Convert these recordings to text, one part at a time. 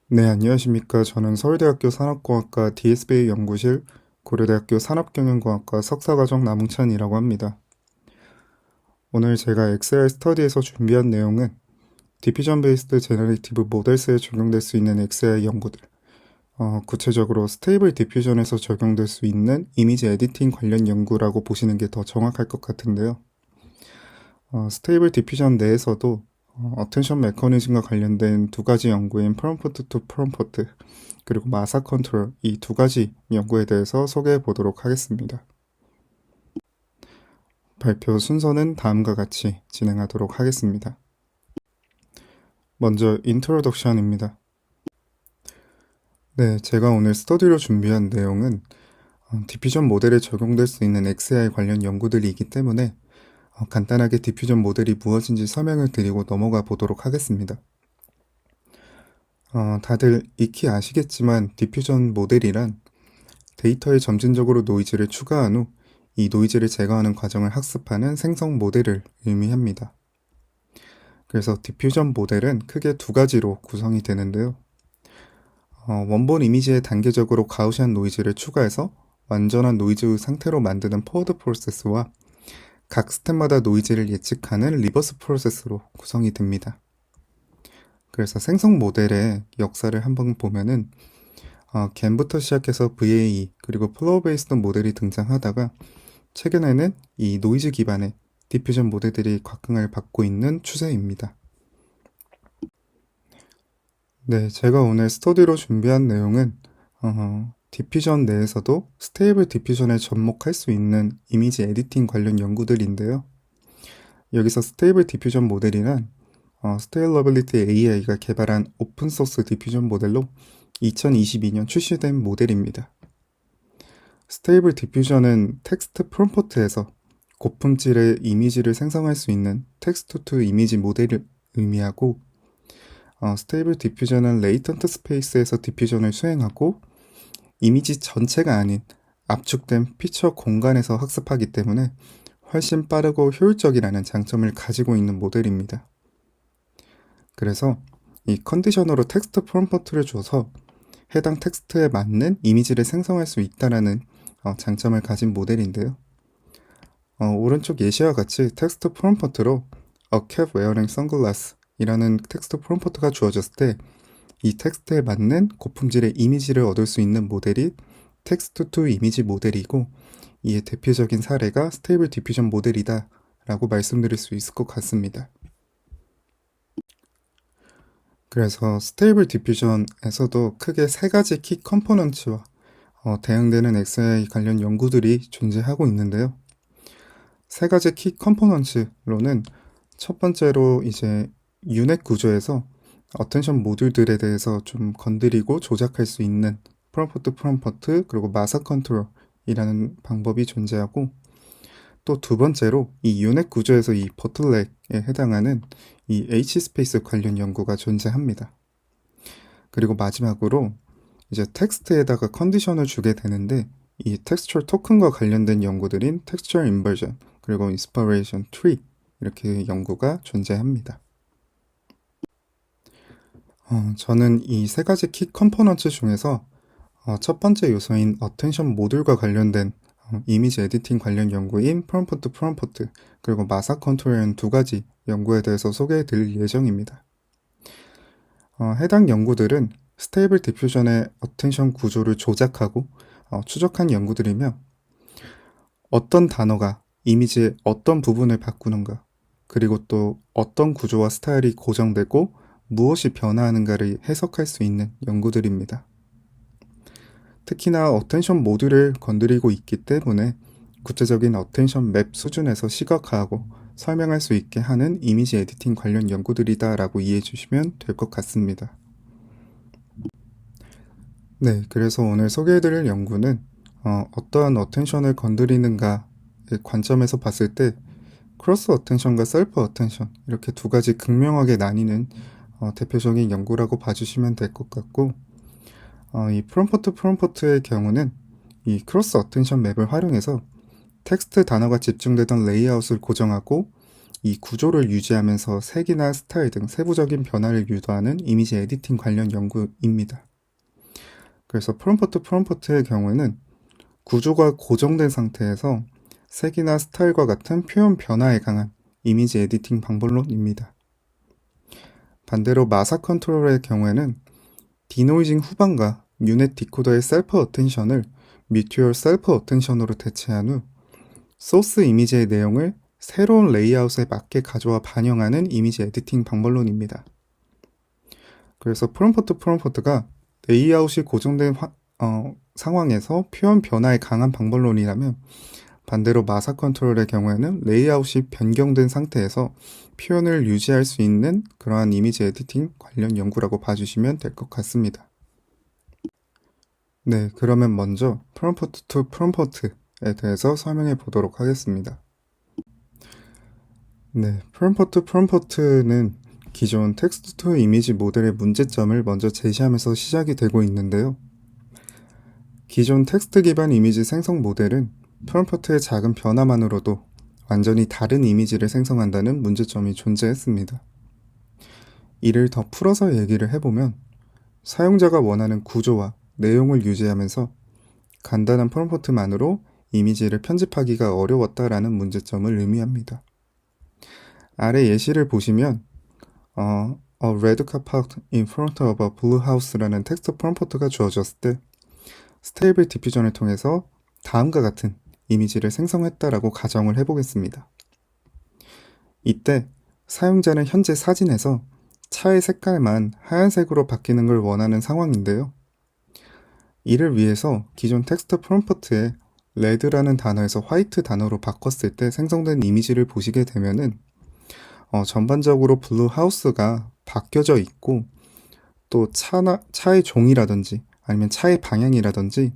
네, 안녕하십니까. 저는 서울대학교 산업공학과 DSBA 연구실, 고려대학교 산업경영공학과 석사과정 남웅찬이라고 합니다. 오늘 제가 XR 스터디에서 준비한 내용은 디퓨전 베이스드 제너레이티브 모델스에 적용될 수 있는 XR 연구들, 구체적으로 스테이블 디퓨전에서 적용될 수 있는 이미지 에디팅 관련 연구라고 보시는 게 더 정확할 것 같은데요. 스테이블 디퓨전 내에서도 어텐션 메커니즘과 관련된 두 가지 연구인 프롬프트 투 프롬프트 그리고 마사 컨트롤 이 두 가지 연구에 대해서 소개해 보도록 하겠습니다. 발표 순서는 다음과 같이 진행하도록 하겠습니다. 먼저 인트로덕션입니다. 네, 제가 오늘 스터디로 준비한 내용은 디퓨전 모델에 적용될 수 있는 XAI 관련 연구들이 기 때문에 간단하게 디퓨전 모델이 무엇인지 설명을 드리고 넘어가 보도록 하겠습니다. 다들 익히 아시겠지만 디퓨전 모델이란 데이터에 점진적으로 노이즈를 추가한 후 이 노이즈를 제거하는 과정을 학습하는 생성 모델을 의미합니다. 그래서 디퓨전 모델은 크게 두 가지로 구성이 되는데요. 원본 이미지에 단계적으로 가우시안 노이즈를 추가해서 완전한 노이즈 상태로 만드는 포워드 프로세스와 각 스텝마다 노이즈를 예측하는 리버스 프로세스로 구성이 됩니다. 그래서 생성 모델의 역사를 한번 보면은 겐부터 시작해서 VAE 그리고 플로우 베이스드 모델이 등장하다가 최근에는 이 노이즈 기반의 디퓨전 모델들이 곽강을 받고 있는 추세입니다. 네, 제가 오늘 스터디로 준비한 내용은 디퓨전 내에서도 스테이블 디퓨전에 접목할 수 있는 이미지 에디팅 관련 연구들인데요. 여기서 스테이블 디퓨전 모델이란 스테일러빌리티 AI가 개발한 오픈소스 디퓨전 모델로 2022년 출시된 모델입니다. 스테이블 디퓨전은 텍스트 프롬프트에서 고품질의 이미지를 생성할 수 있는 텍스트 투 이미지 모델을 의미하고 스테이블 디퓨전은 레이턴트 스페이스에서 디퓨전을 수행하고 이미지 전체가 아닌 압축된 피처 공간에서 학습하기 때문에 훨씬 빠르고 효율적이라는 장점을 가지고 있는 모델입니다. 그래서 이 컨디셔너로 텍스트 프롬프트를 줘서 해당 텍스트에 맞는 이미지를 생성할 수 있다는 장점을 가진 모델인데요. 오른쪽 예시와 같이 텍스트 프롬프트로 A cat wearing sunglass 이라는 텍스트 프롬프트가 주어졌을 때 이 텍스트에 맞는 고품질의 이미지를 얻을 수 있는 모델이 텍스트 투 이미지 모델이고 이의 대표적인 사례가 스테이블 디퓨전 모델이다 라고 말씀드릴 수 있을 것 같습니다. 그래서 스테이블 디퓨전에서도 크게 세 가지 키 컴포넌츠와 대응되는 XAI 관련 연구들이 존재하고 있는데요. 세 가지 키 컴포넌츠로는 첫 번째로 이제 유넷 구조에서 어텐션 모듈들에 대해서 좀 건드리고 조작할 수 있는 프롬프트 그리고 마사 컨트롤이라는 방법이 존재하고 또 두 번째로 이 유넷 구조에서 이 버틀렉에 해당하는 이 H스페이스 관련 연구가 존재합니다. 그리고 마지막으로 이제 텍스트에다가 컨디션을 주게 되는데 이 텍스처 토큰과 관련된 연구들인 텍스처 인버전 그리고 인스퍼레이션 트리 이렇게 연구가 존재합니다. 저는 이 세 가지 키 컴포넌트 중에서 첫 번째 요소인 어텐션 모듈과 관련된 이미지 에디팅 관련 연구인 프롬프트 그리고 마사 컨트롤 두 가지 연구에 대해서 소개해 드릴 예정입니다. 해당 연구들은 스테이블 디퓨전의 어텐션 구조를 조작하고 추적한 연구들이며 어떤 단어가 이미지의 어떤 부분을 바꾸는가 그리고 또 어떤 구조와 스타일이 고정되고 무엇이 변화하는가를 해석할 수 있는 연구들입니다. 특히나 어텐션 모듈을 건드리고 있기 때문에 구체적인 어텐션 맵 수준에서 시각화하고 설명할 수 있게 하는 이미지 에디팅 관련 연구들이다 라고 이해해 주시면 될 것 같습니다. 네, 그래서 오늘 소개해 드릴 연구는 어떠한 어텐션을 건드리는가의 관점에서 봤을 때 크로스 어텐션과 셀프 어텐션 이렇게 두 가지 극명하게 나뉘는 대표적인 연구라고 봐주시면 될 것 같고 이 프롬프트의 경우는 이 크로스 어텐션 맵을 활용해서 텍스트 단어가 집중되던 레이아웃을 고정하고 이 구조를 유지하면서 색이나 스타일 등 세부적인 변화를 유도하는 이미지 에디팅 관련 연구입니다. 그래서 프롬프트의 경우에는 구조가 고정된 상태에서 색이나 스타일과 같은 표현 변화에 강한 이미지 에디팅 방법론입니다. 반대로 마사 컨트롤의 경우에는 디노이징 후반과 유넷 디코더의 셀프 어텐션을 뮤튜얼 셀프 어텐션으로 대체한 후 소스 이미지의 내용을 새로운 레이아웃에 맞게 가져와 반영하는 이미지 에디팅 방법론입니다. 그래서 프롬프트가 레이아웃이 고정된 상황에서 표현 변화에 강한 방법론이라면 반대로 마사 컨트롤의 경우에는 레이아웃이 변경된 상태에서 표현을 유지할 수 있는 그러한 이미지 에디팅 관련 연구라고 봐주시면 될 것 같습니다. 네, 그러면 먼저 프롬프트 투 프롬프트에 대해서 설명해 보도록 하겠습니다. 네, 프롬프트는 기존 텍스트 투 이미지 모델의 문제점을 먼저 제시하면서 시작이 되고 있는데요. 기존 텍스트 기반 이미지 생성 모델은 프롬프트의 작은 변화만으로도 완전히 다른 이미지를 생성한다는 문제점이 존재했습니다. 이를 더 풀어서 얘기를 해보면 사용자가 원하는 구조와 내용을 유지하면서 간단한 프롬프트만으로 이미지를 편집하기가 어려웠다라는 문제점을 의미합니다. 아래 예시를 보시면 A red car parked in front of a blue house라는 텍스트 프롬프트가 주어졌을 때 스테이블 디퓨전을 통해서 다음과 같은 이미지를 생성했다라고 가정을 해보겠습니다. 이때 사용자는 현재 사진에서 차의 색깔만 하얀색으로 바뀌는 걸 원하는 상황인데요. 이를 위해서 기존 텍스트 프롬프트에 red라는 단어에서 화이트 단어로 바꿨을 때 생성된 이미지를 보시게 되면은 전반적으로 블루 하우스가 바뀌어져 있고 또 차의 종이라든지 아니면 차의 방향이라든지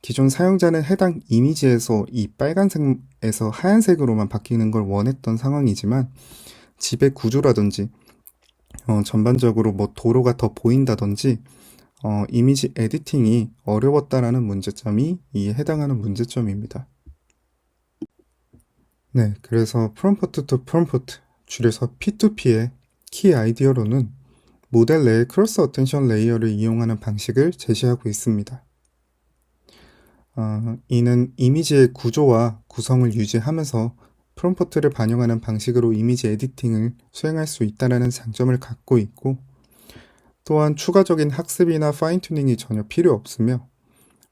기존 사용자는 해당 이미지에서 이 빨간색에서 하얀색으로만 바뀌는 걸 원했던 상황이지만 집의 구조라든지 전반적으로 뭐 도로가 더 보인다든지 이미지 에디팅이 어려웠다라는 문제점이 이에 해당하는 문제점입니다. 네, 그래서 프롬프트 투 프롬프트 줄여서 P2P의 키 아이디어로는 모델 내의 크로스 어텐션 레이어를 이용하는 방식을 제시하고 있습니다. 이는 이미지의 구조와 구성을 유지하면서 프롬프트를 반영하는 방식으로 이미지 에디팅을 수행할 수 있다는 장점을 갖고 있고 또한 추가적인 학습이나 파인 튜닝이 전혀 필요 없으며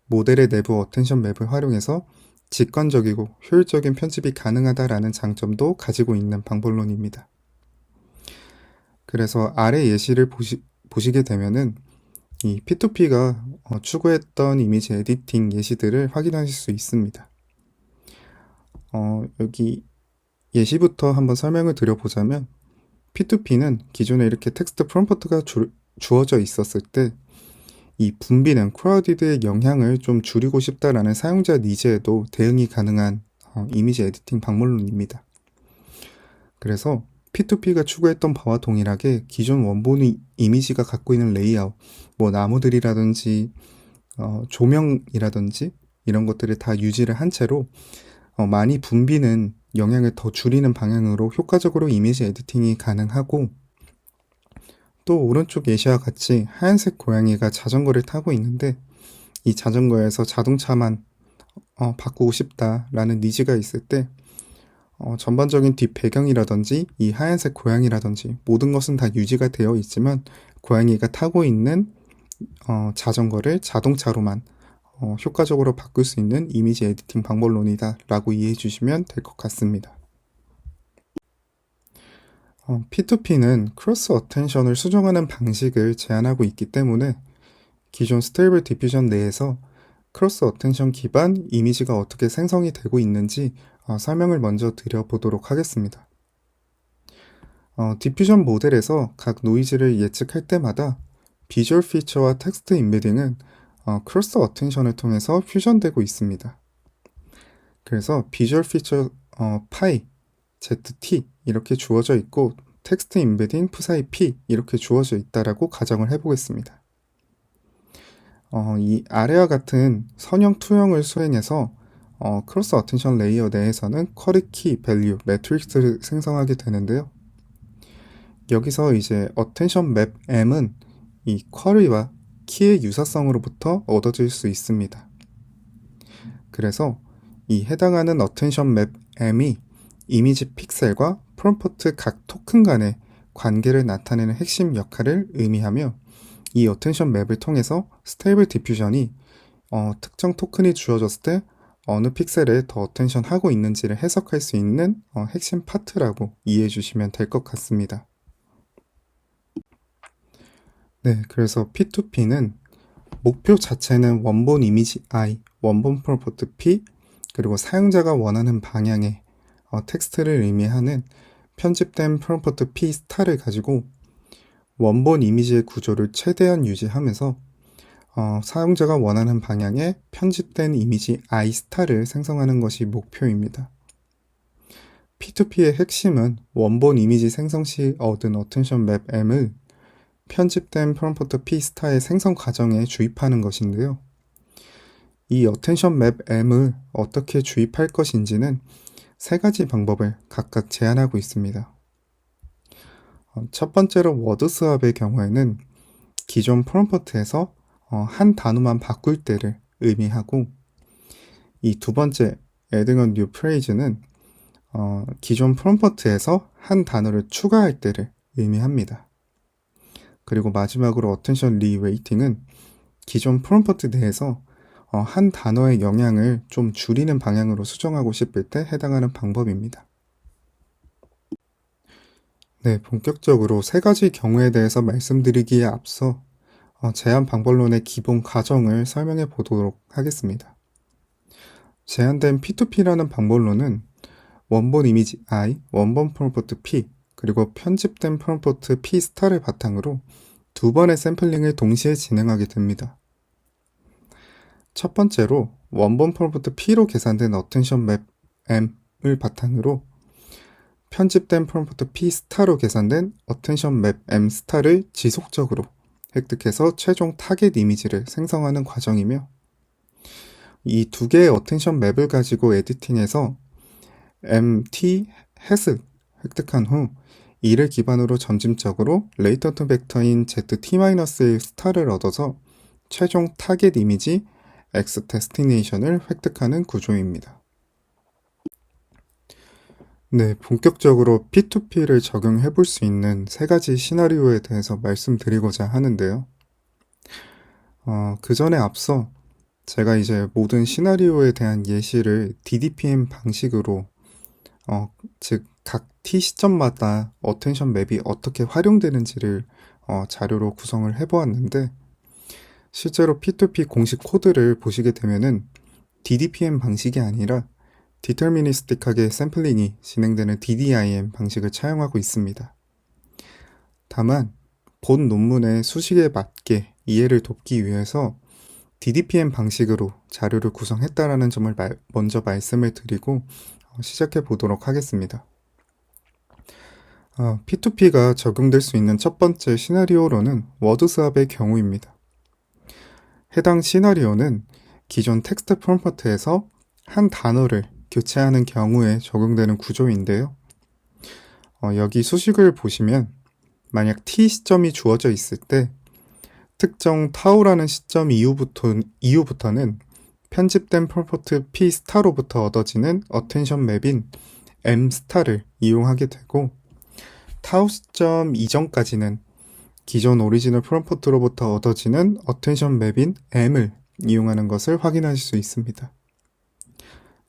모델의 내부 어텐션 맵을 활용해서 직관적이고 효율적인 편집이 가능하다라는 장점도 가지고 있는 방법론입니다. 그래서 아래 예시를 보시게 되면은 이 P2P가 추구했던 이미지 에디팅 예시들을 확인하실 수 있습니다. 여기 예시부터 한번 설명을 드려보자면 P2P는 기존에 이렇게 텍스트 프롬프트가 주어져 있었을 때 이 붐비는 크라우디드의 영향을 좀 줄이고 싶다라는 사용자 니즈에도 대응이 가능한 이미지 에디팅 방법론입니다. 그래서 P2P가 추구했던 바와 동일하게 기존 원본의 이미지가 갖고 있는 레이아웃, 뭐 나무들이라든지 조명이라든지 이런 것들을 다 유지를 한 채로 많이 붐비는 영향을 더 줄이는 방향으로 효과적으로 이미지 에디팅이 가능하고 또 오른쪽 예시와 같이 하얀색 고양이가 자전거를 타고 있는데 이 자전거에서 자동차만 바꾸고 싶다라는 니즈가 있을 때 전반적인 뒷 배경이라든지 이 하얀색 고양이라든지 모든 것은 다 유지가 되어 있지만 고양이가 타고 있는 자전거를 자동차로만 효과적으로 바꿀 수 있는 이미지 에디팅 방법론이다 라고 이해해 주시면 될 것 같습니다. P2P는 크로스 어텐션을 수정하는 방식을 제한하고 있기 때문에 기존 스테이블 디퓨전 내에서 크로스 어텐션 기반 이미지가 어떻게 생성이 되고 있는지 설명을 먼저 드려보도록 하겠습니다. 디퓨전 모델에서 각 노이즈를 예측할 때마다 비주얼 피처와 텍스트 인베딩은 크로스 어텐션을 통해서 퓨전되고 있습니다. 그래서 비주얼 피처 파이 ZT 이렇게 주어져 있고 텍스트 인베딩 푸사이 P 이렇게 주어져 있다라고 가정을 해보겠습니다. 이 아래와 같은 선형 투영을 수행해서 크로스 어텐션 레이어 내에서는 쿼리 키, 밸류, 매트릭스를 생성하게 되는데요. 여기서 이제 어텐션 맵 M은 이 쿼리와 키의 유사성으로부터 얻어질 수 있습니다. 그래서 이 해당하는 어텐션 맵 M이 이미지 픽셀과 프롬프트 각 토큰 간의 관계를 나타내는 핵심 역할을 의미하며 이 어텐션 맵을 통해서 스테이블 디퓨전이 특정 토큰이 주어졌을 때 어느 픽셀에 더 어텐션 하고 있는지를 해석할 수 있는 핵심 파트라고 이해해 주시면 될 것 같습니다. 네, 그래서 P2P는 목표 자체는 원본 이미지 I, 원본 프롬프트 P, 그리고 사용자가 원하는 방향의 텍스트를 의미하는 편집된 프롬프트 P 스타를 가지고 원본 이미지의 구조를 최대한 유지하면서 사용자가 원하는 방향의 편집된 이미지 I 스타를 생성하는 것이 목표입니다. P2P의 핵심은 원본 이미지 생성 시 얻은 어텐션 맵 M을 편집된 프롬프트 P 스타의 생성 과정에 주입하는 것인데요. 이 어텐션 맵 M을 어떻게 주입할 것인지는 세 가지 방법을 각각 제안하고 있습니다. 첫 번째로 워드 스왑의 경우에는 기존 프롬프트에서 한 단어만 바꿀 때를 의미하고, 이 두 번째 adding a new phrase는 기존 프롬프트에서 한 단어를 추가할 때를 의미합니다. 그리고 마지막으로 어텐션 리웨이팅은 기존 프롬프트 내에서 한 단어의 영향을 좀 줄이는 방향으로 수정하고 싶을 때 해당하는 방법입니다. 네, 본격적으로 세 가지 경우에 대해서 말씀드리기에 앞서 제한 방법론의 기본 가정을 설명해 보도록 하겠습니다. 제한된 P2P라는 방법론은 원본 이미지 I, 원본 프롬프트 P, 그리고 편집된 프롬프트 P 스타를 바탕으로 두 번의 샘플링을 동시에 진행하게 됩니다. 첫 번째로 원본 프롬프트 P로 계산된 어텐션 맵 M을 바탕으로 편집된 프롬프트 P 스타로 계산된 어텐션 맵 M 스타를 지속적으로 획득해서 최종 타겟 이미지를 생성하는 과정이며, 이 두 개의 어텐션 맵을 가지고 에디팅해서 MT 햇을 획득한 후 이를 기반으로 점진적으로 레이턴트 벡터인 ZT-1 스타를 얻어서 최종 타겟 이미지 X 데스티네이션을 획득하는 구조입니다. 네, 본격적으로 P2P를 적용해 볼 수 있는 세 가지 시나리오에 대해서 말씀드리고자 하는데요. 그 전에 앞서 제가 이제 모든 시나리오에 대한 예시를 DDPM 방식으로 즉 각 T 시점마다 어텐션 맵이 어떻게 활용되는지를 자료로 구성을 해보았는데, 실제로 P2P 공식 코드를 보시게 되면은 DDPM 방식이 아니라 디터미니스틱하게 샘플링이 진행되는 DDIM 방식을 차용하고 있습니다. 다만 본 논문의 수식에 맞게 이해를 돕기 위해서 DDPM 방식으로 자료를 구성했다라는 점을 먼저 말씀을 드리고 시작해 보도록 하겠습니다. P2P가 적용될 수 있는 첫 번째 시나리오로는 워드 스왑의 경우입니다. 해당 시나리오는 기존 텍스트 프롬프트에서 한 단어를 교체하는 경우에 적용되는 구조인데요. 여기 수식을 보시면 만약 T 시점이 주어져 있을 때 특정 타우라는 시점 이후부터는 편집된 프롬프트 P 스타로부터 얻어지는 어텐션 맵인 M 스타를 이용하게 되고, 타우 시점 이전까지는 기존 오리지널 프롬프트로부터 얻어지는 어텐션 맵인 M을 이용하는 것을 확인하실 수 있습니다.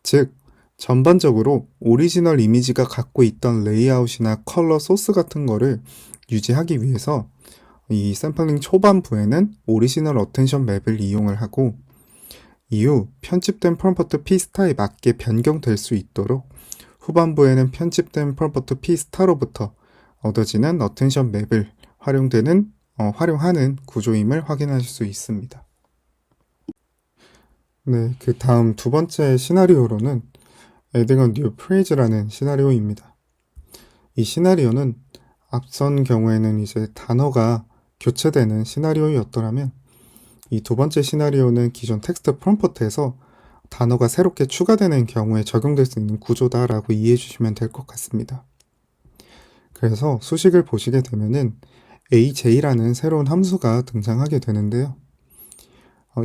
즉, 전반적으로 오리지널 이미지가 갖고 있던 레이아웃이나 컬러 소스 같은 거를 유지하기 위해서 이 샘플링 초반부에는 오리지널 어텐션 맵을 이용을 하고, 이후 편집된 프롬프트 P 스타에 맞게 변경될 수 있도록 후반부에는 편집된 프롬프트 P 스타로부터 얻어지는 어텐션 맵을 활용하는 구조임을 확인하실 수 있습니다. 네, 그 다음 두 번째 시나리오로는 adding a new phrase라는 시나리오입니다. 이 시나리오는 앞선 경우에는 이제 단어가 교체되는 시나리오였더라면, 이 두 번째 시나리오는 기존 텍스트 프롬프트에서 단어가 새롭게 추가되는 경우에 적용될 수 있는 구조다라고 이해해 주시면 될 것 같습니다. 그래서 수식을 보시게 되면은 AJ라는 새로운 함수가 등장하게 되는데요.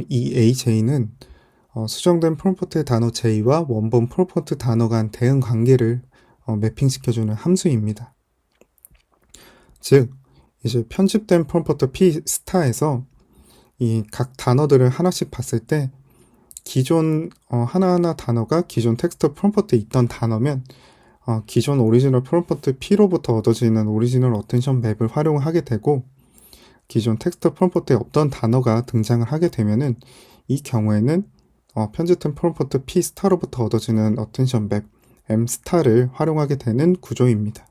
이 AJ는 수정된 프롬프트의 단어 J와 원본 프롬프트 단어 간 대응 관계를 매핑시켜주는 함수입니다. 즉, 이제 편집된 프롬프트 P 스타에서 이 각 단어들을 하나씩 봤을 때 기존 하나하나 단어가 기존 텍스트 프롬프트에 있던 단어면 기존 오리지널 프롬프트 P로부터 얻어지는 오리지널 어텐션 맵을 활용하게 되고, 기존 텍스트 프롬프트에 없던 단어가 등장을 하게 되면은 이 경우에는 편집된 프롬프트 P 스타로부터 얻어지는 어텐션 맵 M 스타를 활용하게 되는 구조입니다.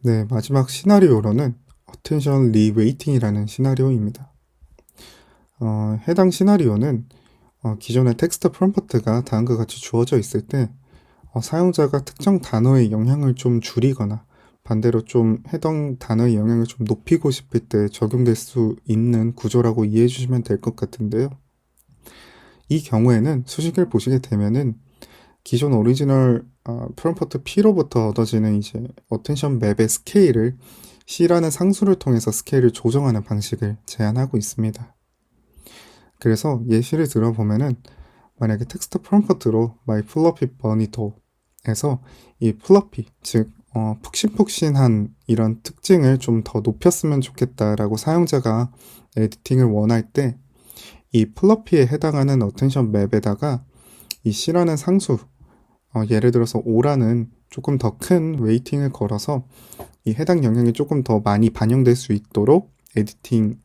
네, 마지막 시나리오로는 어텐션 리웨이팅이라는 시나리오입니다. 해당 시나리오는 기존의 텍스트 프롬프트가 다음과 같이 주어져 있을 때 사용자가 특정 단어의 영향을 좀 줄이거나 반대로 좀 해당 단어의 영향을 좀 높이고 싶을 때 적용될 수 있는 구조라고 이해해 주시면 될 것 같은데요. 이 경우에는 수식을 보시게 되면은 기존 오리지널 프롬프트 P로부터 얻어지는 이제 어텐션 맵의 스케일을 C라는 상수를 통해서 스케일을 조정하는 방식을 제한하고 있습니다. 그래서 예시를 들어보면은 만약에 텍스트 프롬프트로 My Fluffy Bonito에서 이 플러피, 즉 푹신푹신한 이런 특징을 좀 더 높였으면 좋겠다라고 사용자가 에디팅을 원할 때 이 플러피에 해당하는 어텐션 맵에다가 이 C라는 상수, 예를 들어서 5라는 조금 더 큰 웨이팅을 걸어서 이 해당 영향이 조금 더 많이 반영될 수 있도록 에디팅을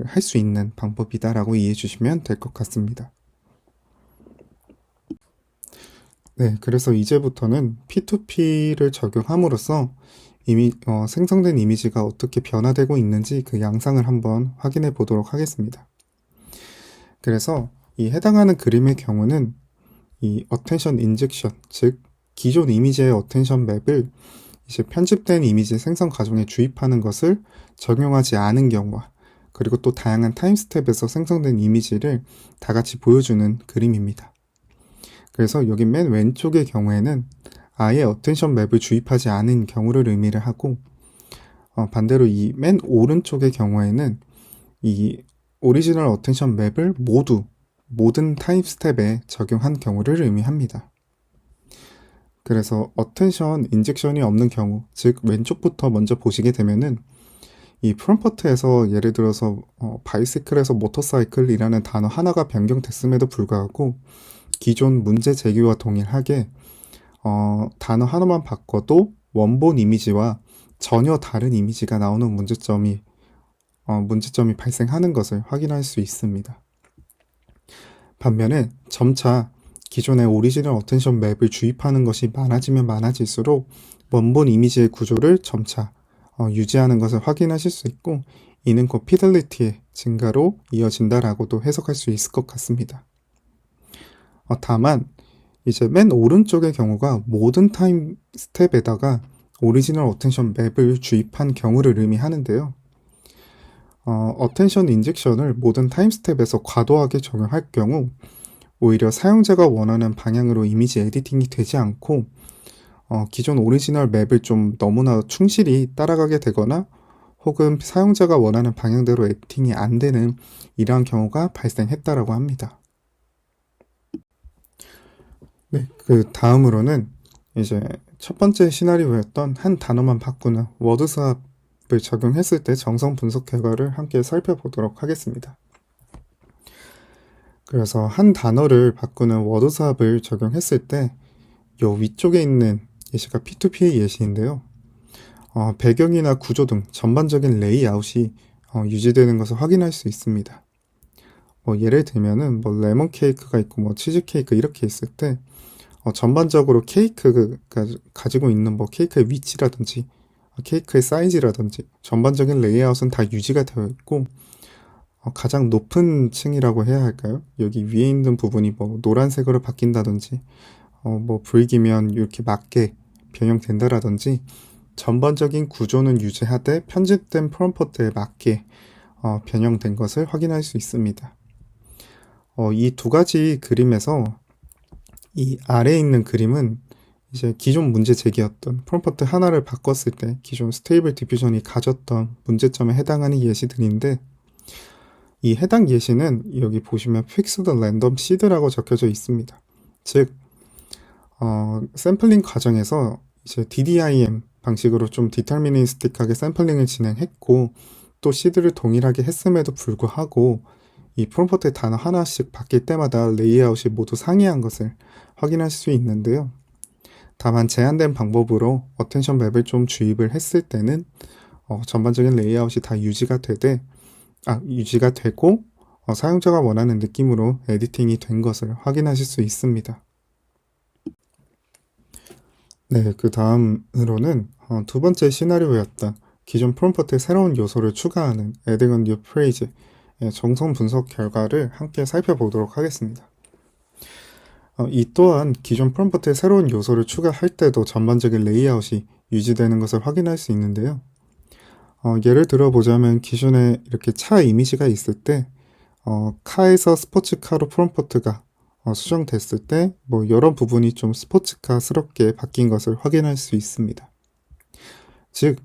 할 수 있는 방법이다라고 이해해 주시면 될 것 같습니다. 네, 그래서 이제부터는 P2P를 적용함으로써 생성된 이미지가 어떻게 변화되고 있는지 그 양상을 한번 확인해 보도록 하겠습니다. 그래서 이 해당하는 그림의 경우는 이 어텐션 인젝션, 즉 기존 이미지의 어텐션 맵을 이제 편집된 이미지 생성 과정에 주입하는 것을 적용하지 않은 경우와, 그리고 또 다양한 타임 스텝에서 생성된 이미지를 다 같이 보여주는 그림입니다. 그래서 여기 맨 왼쪽의 경우에는 아예 어텐션 맵을 주입하지 않은 경우를 의미를 하고, 반대로 이 맨 오른쪽의 경우에는 이 오리지널 어텐션 맵을 모든 타임 스텝에 적용한 경우를 의미합니다. 그래서 어텐션 인젝션이 없는 경우, 즉 왼쪽부터 먼저 보시게 되면은 이 프롬프트에서 예를 들어서 바이시클에서 모터사이클이라는 단어 하나가 변경됐음에도 불구하고 기존 문제 제기와 동일하게 단어 하나만 바꿔도 원본 이미지와 전혀 다른 이미지가 나오는 문제점이 발생하는 것을 확인할 수 있습니다. 반면에 점차 기존의 오리지널 어텐션 맵을 주입하는 것이 많아지면 많아질수록 원본 이미지의 구조를 점차 유지하는 것을 확인하실 수 있고, 이는 곧 피델리티의 증가로 이어진다라고도 해석할 수 있을 것 같습니다. 다만 이제 맨 오른쪽의 경우가 모든 타임 스텝에다가 오리지널 어텐션 맵을 주입한 경우를 의미하는데요. 어텐션 인젝션을 모든 타임 스텝에서 과도하게 적용할 경우 오히려 사용자가 원하는 방향으로 이미지 에디팅이 되지 않고 기존 오리지널 맵을 좀 너무나 충실히 따라가게 되거나 혹은 사용자가 원하는 방향대로 에디팅이 안 되는 이러한 경우가 발생했다라고 합니다. 네, 그 다음으로는 이제 첫 번째 시나리오였던 한 단어만 바꾸는 워드스왑을 적용했을 때 정성 분석 결과를 함께 살펴보도록 하겠습니다. 그래서 한 단어를 바꾸는 워드스왑을 적용했을 때 이 위쪽에 있는 예시가 P2P의 예시인데요. 배경이나 구조 등 전반적인 레이아웃이 유지되는 것을 확인할 수 있습니다. 예를 들면은 레몬 케이크가 있고 치즈 케이크 이렇게 있을 때 전반적으로 케이크가 가지고 있는 케이크의 위치라든지 케이크의 사이즈라든지 전반적인 레이아웃은 다 유지가 되어 있고, 가장 높은 층이라고 해야 할까요? 여기 위에 있는 부분이 노란색으로 바뀐다든지 불기면 이렇게 맞게 변형된다라든지 전반적인 구조는 유지하되 편집된 프롬프트에 맞게 변형된 것을 확인할 수 있습니다. 이 두 가지 그림에서 이 아래에 있는 그림은 이제 기존 문제 제기였던 프롬프트 하나를 바꿨을 때 기존 스테이블 디퓨전이 가졌던 문제점에 해당하는 예시들인데, 이 해당 예시는 여기 보시면 픽스드 랜덤 시드라고 적혀져 있습니다. 즉, 샘플링 과정에서 이제 DDIM 방식으로 좀 디터미니스틱하게 샘플링을 진행했고, 또 시드를 동일하게 했음에도 불구하고 이 프롬프트 단어 하나씩 바뀔 때마다 레이아웃이 모두 상이한 것을 확인할 수 있는데요. 다만 제한된 방법으로 어텐션 맵을 좀 주입을 했을 때는 전반적인 레이아웃이 다 유지가 되고 사용자가 원하는 느낌으로 에디팅이 된 것을 확인하실 수 있습니다. 네, 그 다음으로는 두 번째 시나리오였던 기존 프롬프트에 새로운 요소를 추가하는 Adding a New Phase의 정성 분석 결과를 함께 살펴보도록 하겠습니다. 이 또한 기존 프롬프트에 새로운 요소를 추가할 때도 전반적인 레이아웃이 유지되는 것을 확인할 수 있는데요. 예를 들어보자면 기존에 이렇게 차 이미지가 있을 때 카에서 스포츠카로 프롬프트가 수정됐을 때 여러 부분이 좀 스포츠카스럽게 바뀐 것을 확인할 수 있습니다. 즉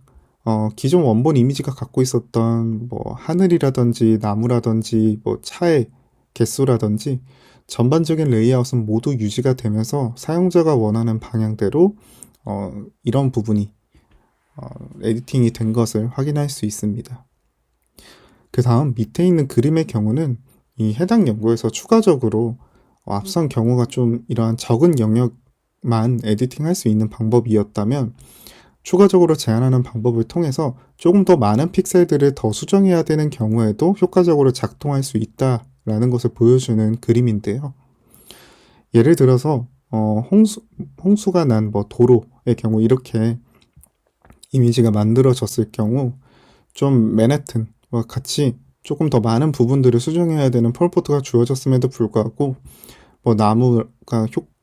기존 원본 이미지가 갖고 있었던 하늘이라든지 나무라든지 차의 개수라든지 전반적인 레이아웃은 모두 유지가 되면서 사용자가 원하는 방향대로 이런 부분이 에디팅이 된 것을 확인할 수 있습니다. 그 다음 밑에 있는 그림의 경우는 이 해당 연구에서 추가적으로 앞선 경우가 좀 이러한 적은 영역만 에디팅할 수 있는 방법이었다면 추가적으로 제한하는 방법을 통해서 조금 더 많은 픽셀들을 더 수정해야 되는 경우에도 효과적으로 작동할 수 있다라는 것을 보여주는 그림인데요. 예를 들어서 홍수가 난 도로의 경우 이렇게 이미지가 만들어졌을 경우 좀 맨해튼과 같이 조금 더 많은 부분들을 수정해야 되는 폴포트가 주어졌음에도 불구하고 나무가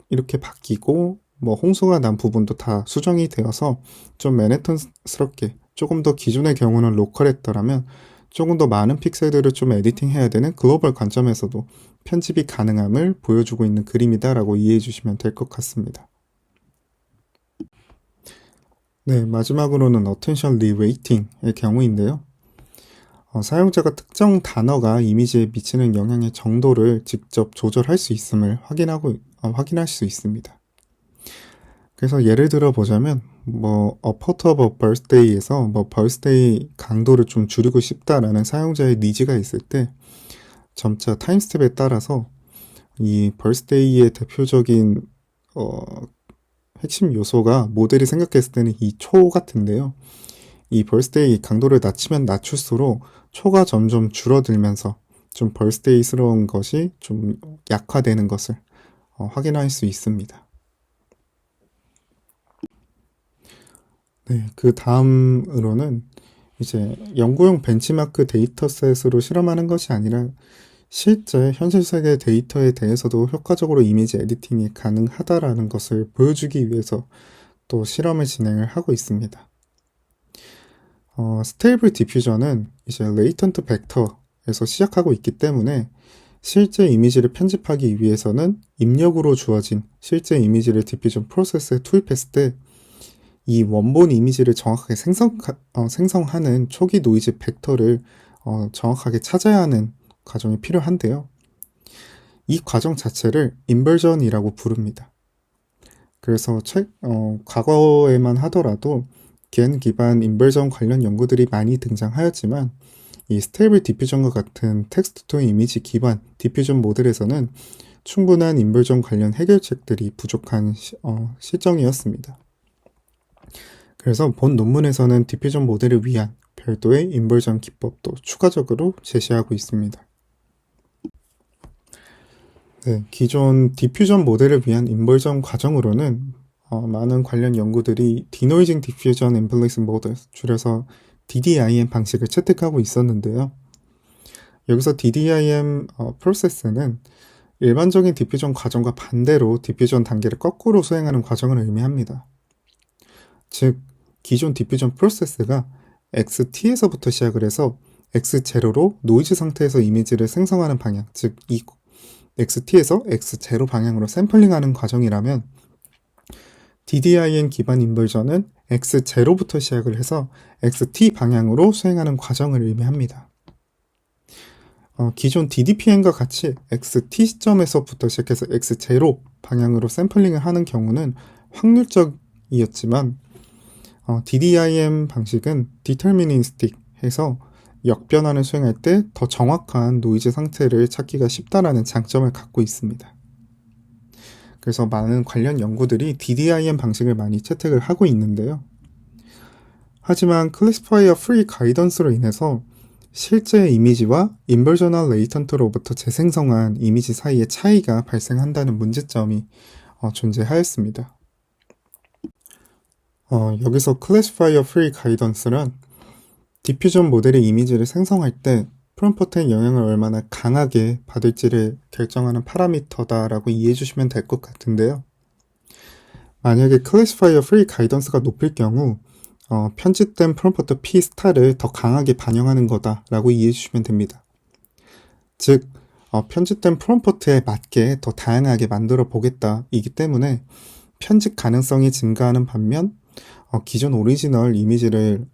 이렇게 바뀌고 홍수가 난 부분도 다 수정이 되어서 좀 맨해튼스럽게 조금 더 기존의 경우는 로컬했더라면 조금 더 많은 픽셀들을 좀 에디팅해야 되는 글로벌 관점에서도 편집이 가능함을 보여주고 있는 그림이다라고 이해해 주시면 될 것 같습니다. 네, 마지막으로는 어텐션 리레이팅의 경우인데요. 사용자가 특정 단어가 이미지에 미치는 영향의 정도를 직접 조절할 수 있음을 확인할 수 있습니다. 그래서 예를 들어 보자면 A Photo of a Birthday에서 birthday 강도를 좀 줄이고 싶다라는 사용자의 니즈가 있을 때 점차 타임스텝에 따라서 이 birthday의 대표적인 핵심 요소가 모델이 생각했을 때는 이 초 같은데요. 이 birthday 강도를 낮추면 낮출수록 초가 점점 줄어들면서 좀 birthday스러운 것이 좀 약화되는 것을 확인할 수 있습니다. 네, 그 다음으로는 이제 연구용 벤치마크 데이터셋으로 실험하는 것이 아니라 실제 현실 세계 데이터에 대해서도 효과적으로 이미지 에디팅이 가능하다라는 것을 보여주기 위해서 또 실험을 진행을 하고 있습니다. 스테이블 디퓨전은 이제 레이턴트 벡터에서 시작하고 있기 때문에 실제 이미지를 편집하기 위해서는 입력으로 주어진 실제 이미지를 디퓨전 프로세스에 투입했을 때 이 원본 이미지를 정확하게 생성하는 초기 노이즈 벡터를 정확하게 찾아야 하는 과정이 필요한데요. 이 과정 자체를 인버전이라고 부릅니다. 그래서 과거에만 하더라도 겐 기반 인버전 관련 연구들이 많이 등장하였지만 이 스테이블 디퓨전과 같은 텍스트 투 이미지 기반 디퓨전 모델에서는 충분한 인버전 관련 해결책들이 부족한 실정이었습니다. 그래서 본 논문에서는 디퓨전 모델을 위한 별도의 인버전 기법도 추가적으로 제시하고 있습니다. 네, 기존 디퓨전 모델을 위한 인버전 과정으로는 많은 관련 연구들이 디노이징 디퓨전 엠플리스 모델, 줄여서 DDIM 방식을 채택하고 있었는데요. 여기서 DDIM 프로세스는 일반적인 디퓨전 과정과 반대로 디퓨전 단계를 거꾸로 수행하는 과정을 의미합니다. 즉, 기존 디퓨전 프로세스가 XT에서부터 시작을 해서 X0로 노이즈 상태에서 이미지를 생성하는 방향, 즉 이 XT에서 X0 방향으로 샘플링하는 과정이라면 DDIM 기반 인버전은 X0부터 시작을 해서 XT 방향으로 수행하는 과정을 의미합니다. 기존 DDPM과 같이 XT 시점에서부터 시작해서 X0 방향으로 샘플링을 하는 경우는 확률적이었지만 DDIM 방식은 디터미니스틱 해서 역변환을 수행할 때 더 정확한 노이즈 상태를 찾기가 쉽다라는 장점을 갖고 있습니다. 그래서 많은 관련 연구들이 DDIM 방식을 많이 채택을 하고 있는데요. 하지만 클래시파이어 프리 가이던스로 인해서 실제 이미지와 인버저널 레이턴트로부터 재생성한 이미지 사이의 차이가 발생한다는 문제점이 존재하였습니다. 여기서 클래시파이어 프리 가이던스란 디퓨전 모델의 이미지를 생성할 때 프롬프트의 영향을 얼마나 강하게 받을지를 결정하는 파라미터다라고 이해해 주시면 될 것 같은데요. 만약에 클래시파이어 프리 가이던스가 높을 경우 편집된 프롬프트 P 스타를 더 강하게 반영하는 거다라고 이해해 주시면 됩니다. 즉, 편집된 프롬프트에 맞게 더 다양하게 만들어 보겠다 이기 때문에 편집 가능성이 증가하는 반면 기존 오리지널 이미지를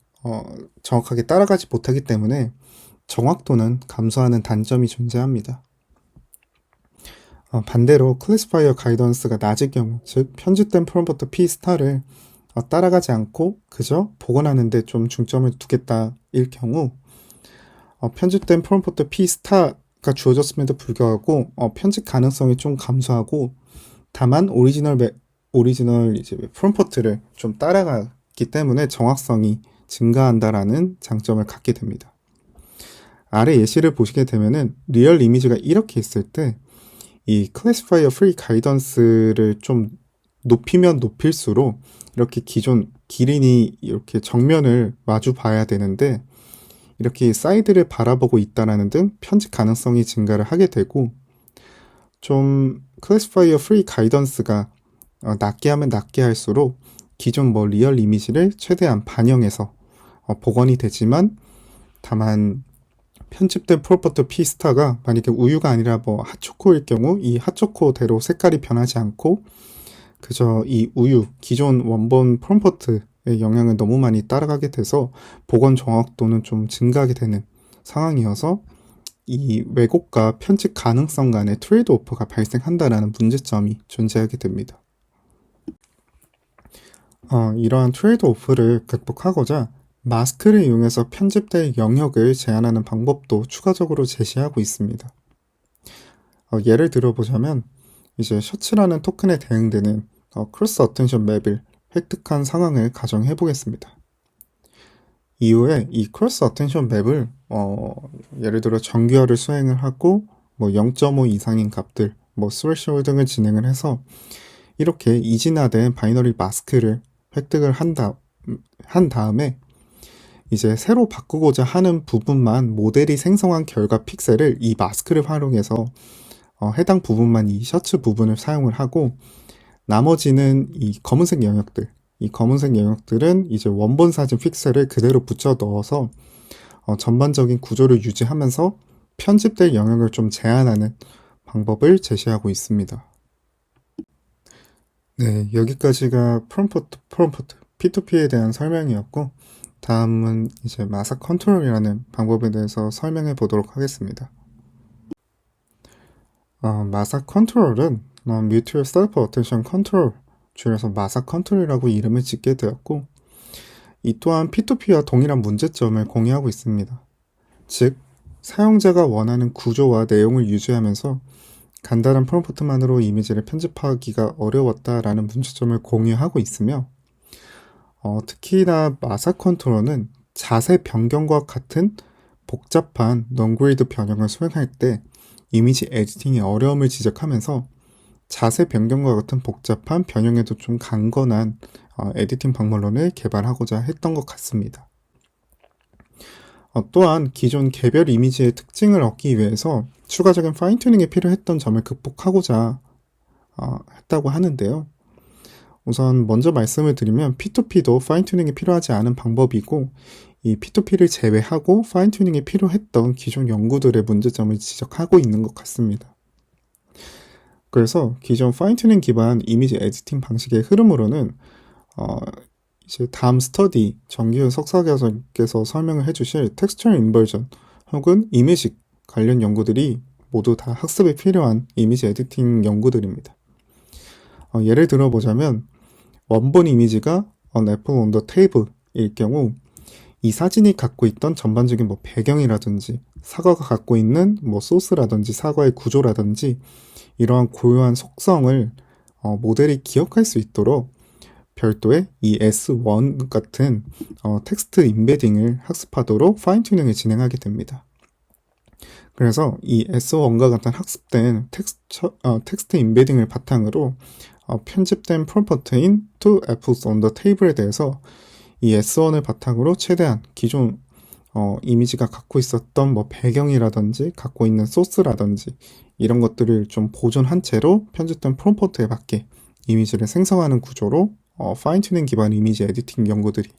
정확하게 따라가지 못하기 때문에 정확도는 감소하는 단점이 존재합니다. 반대로 클래시파이어 가이던스가 낮을 경우, 즉 편집된 프롬프트 P 스타를 따라가지 않고 그저 복원하는 데 좀 중점을 두겠다일 경우 편집된 프롬프트 P 스타가 주어졌음에도 불구하고 편집 가능성이 좀 감소하고 다만 오리지널 이제 프롬프트를 좀 따라가기 때문에 정확성이 증가한다라는 장점을 갖게 됩니다. 아래 예시를 보시게 되면은 리얼 이미지가 이렇게 있을 때 이 클래시파이어 프리 가이던스를 좀 높이면 높일수록 이렇게 기존 기린이 이렇게 정면을 마주 봐야 되는데 이렇게 사이드를 바라보고 있다라는 등 편집 가능성이 증가를 하게 되고 좀 클래시파이어 프리 가이던스가 낮게 하면 낮게 할수록 기존 리얼 이미지를 최대한 반영해서 복원이 되지만 다만 편집된 프롬프트 P 스타가 만약에 우유가 아니라 핫초코일 경우 이 핫초코대로 색깔이 변하지 않고 그저 이 우유 기존 원본 프롬프트의 영향을 너무 많이 따라가게 돼서 복원 정확도는 좀 증가하게 되는 상황이어서 이 왜곡과 편집 가능성 간의 트레이드 오프가 발생한다라는 문제점이 존재하게 됩니다. 이러한 트레이드 오프를 극복하고자 마스크를 이용해서 편집될 영역을 제한하는 방법도 추가적으로 제시하고 있습니다. 예를 들어보자면 이제 셔츠라는 토큰에 대응되는 크로스 어텐션 맵을 획득한 상황을 가정해 보겠습니다. 이후에 이 크로스 어텐션 맵을 예를 들어 정규화를 수행을 하고 0.5 이상인 값들, 스레시홀 등을 진행을 해서 이렇게 이진화된 바이너리 마스크를 획득을 한 다음에 이제 새로 바꾸고자 하는 부분만 모델이 생성한 결과 픽셀을 이 마스크를 활용해서 해당 부분만 이 셔츠 부분을 사용을 하고 나머지는 이 검은색 영역들은 이제 원본 사진 픽셀을 그대로 붙여 넣어서 전반적인 구조를 유지하면서 편집될 영역을 좀 제한하는 방법을 제시하고 있습니다. 네, 여기까지가 프롬프트 P2P에 대한 설명이었고 다음은 이제 마사 컨트롤이라는 방법에 대해서 설명해 보도록 하겠습니다. 마사 컨트롤은 Mutual Self Attention Control, 줄여서 마사 컨트롤이라고 이름을 짓게 되었고 이 또한 P2P와 동일한 문제점을 공유하고 있습니다. 즉, 사용자가 원하는 구조와 내용을 유지하면서 간단한 프롬프트만으로 이미지를 편집하기가 어려웠다라는 문제점을 공유하고 있으며 특히나 마사 컨트롤은 자세 변경과 같은 복잡한 non-grid 변형을 수행할 때 이미지 에디팅의 어려움을 지적하면서 자세 변경과 같은 복잡한 변형에도 좀 강건한 에디팅 방법론을 개발하고자 했던 것 같습니다. 또한 기존 개별 이미지의 특징을 얻기 위해서 추가적인 파인튜닝이 필요했던 점을 극복하고자 했다고 하는데요. 우선 먼저 말씀을 드리면 P2P도 파인튜닝이 필요하지 않은 방법이고 이 P2P를 제외하고 파인튜닝이 필요했던 기존 연구들의 문제점을 지적하고 있는 것 같습니다. 그래서 기존 파인튜닝 기반 이미지 에디팅 방식의 흐름으로는 이제 다음 스터디 정기훈 석사교수께서 설명을 해주실 텍스처 인버전 혹은 이미지 관련 연구들이 모두 다 학습에 필요한 이미지 에디팅 연구들입니다. 예를 들어보자면 원본 이미지가 an apple on the table일 경우 이 사진이 갖고 있던 전반적인 배경이라든지 사과가 갖고 있는 소스라든지 사과의 구조라든지 이러한 고유한 속성을 모델이 기억할 수 있도록 별도의 이 S1 같은 텍스트 임베딩을 학습하도록 파인튜닝을 진행하게 됩니다. 그래서 이 S1과 같은 학습된 텍스트 임베딩을 바탕으로 편집된 프롬프트인 to apples on the table에 대해서 이 S1을 바탕으로 최대한 기존 이미지가 갖고 있었던 배경이라든지 갖고 있는 소스라든지 이런 것들을 좀 보존한 채로 편집된 프롬프트에 맞게 이미지를 생성하는 구조로 파인튜닝 기반 이미지 에디팅 연구들이